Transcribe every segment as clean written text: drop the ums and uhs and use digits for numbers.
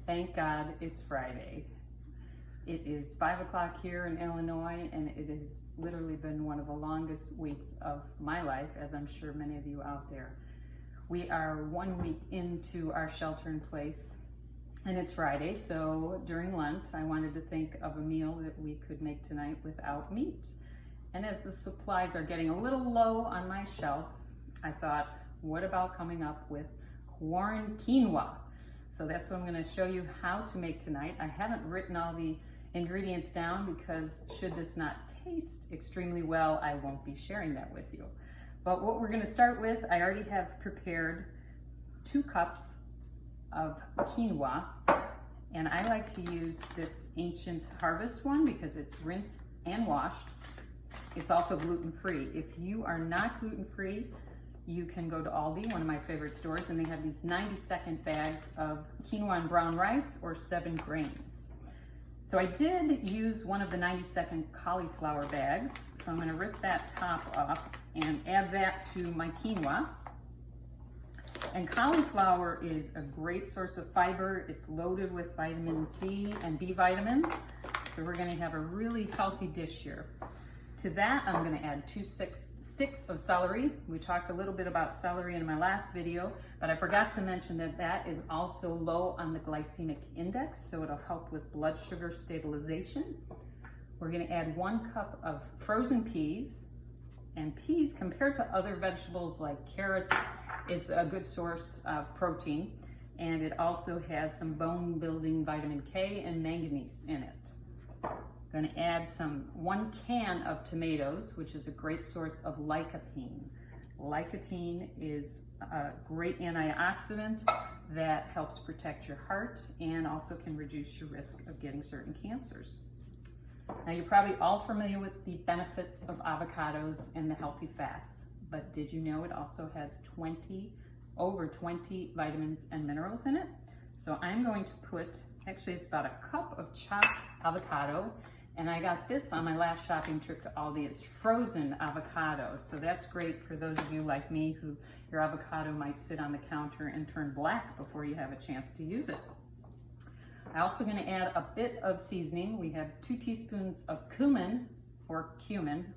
Thank God it's Friday. It is 5 o'clock here in Illinois, and it has literally been one of the longest weeks of my life, as I'm sure many of you out there. We are 1 week into our shelter in place, and it's Friday, so during Lent, I wanted to think of a meal that we could make tonight without meat. And as the supplies are getting a little low on my shelves, I thought, what about coming up with quinoa? So that's what I'm going to show you how to make tonight. I haven't written all the ingredients down because should this not taste extremely well, I won't be sharing that with you. But what we're going to start with, I already have prepared 2 cups of quinoa, and I like to use this Ancient Harvest one because it's rinsed and washed. It's also gluten-free. If you are not gluten-free, you can go to Aldi, one of my favorite stores, and they have these 90-second bags of quinoa and brown rice or 7 grains. So I did use one of the 90-second cauliflower bags, so I'm going to rip that top off and add that to my quinoa. And cauliflower is a great source of fiber. It's loaded with vitamin C and B vitamins, so we're going to have a really healthy dish here. To that, I'm going to add 2 sticks of celery. We talked a little bit about celery in my last video, but I forgot to mention that that is also low on the glycemic index, so it'll help with blood sugar stabilization. We're going to add 1 cup of frozen peas, and peas, compared to other vegetables like carrots, is a good source of protein, and it also has some bone-building vitamin K and manganese in it. I'm going to add 1 can of tomatoes, which is a great source of lycopene. Lycopene is a great antioxidant that helps protect your heart and also can reduce your risk of getting certain cancers. Now, you're probably all familiar with the benefits of avocados and the healthy fats, but did you know it also has over 20 vitamins and minerals in it? So I'm going to put, actually it's about 1 cup of chopped avocado, and I got this on my last shopping trip to Aldi. It's frozen avocado, so that's great for those of you like me who your avocado might sit on the counter and turn black before you have a chance to use it. I'm also going to add a bit of seasoning. We have 2 teaspoons of cumin, or cumin,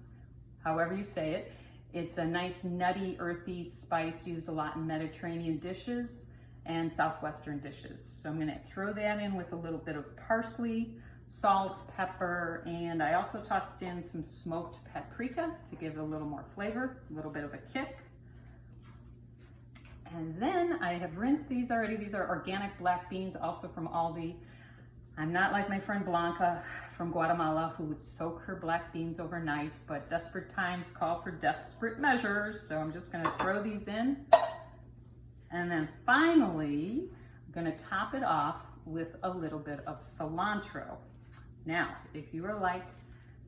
however you say it. It's a nice nutty, earthy spice used a lot in Mediterranean dishes and Southwestern dishes. So I'm going to throw that in with a little bit of parsley, salt, pepper, and I also tossed in some smoked paprika to give it a little more flavor, a little bit of a kick. And then I have rinsed these already. These are organic black beans, also from Aldi. I'm not like my friend Blanca from Guatemala, who would soak her black beans overnight, but desperate times call for desperate measures. So I'm just going to throw these in. And then finally, I'm going to top it off with a little bit of cilantro. Now, if you are like,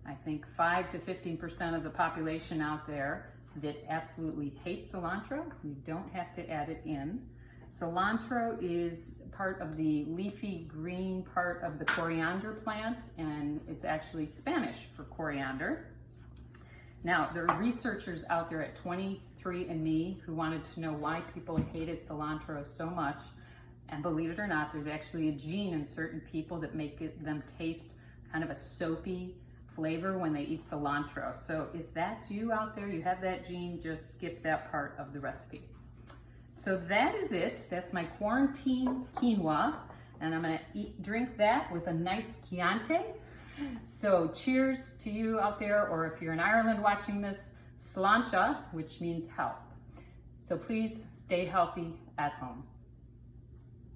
I think 5 to 15% of the population out there that absolutely hates cilantro, you don't have to add it in. Cilantro is part of the leafy green part of the coriander plant, and it's actually Spanish for coriander. Now, there are researchers out there at 23andMe who wanted to know why people hated cilantro so much. And believe it or not, there's actually a gene in certain people that make them taste kind of a soapy flavor when they eat cilantro. So if that's you out there, you have that gene, just skip that part of the recipe. So that is it. That's my quarantine quinoa, and I'm going to drink that with a nice Chianti. So cheers to you out there, or if you're in Ireland watching this, sláinte, which means health. So please stay healthy at home.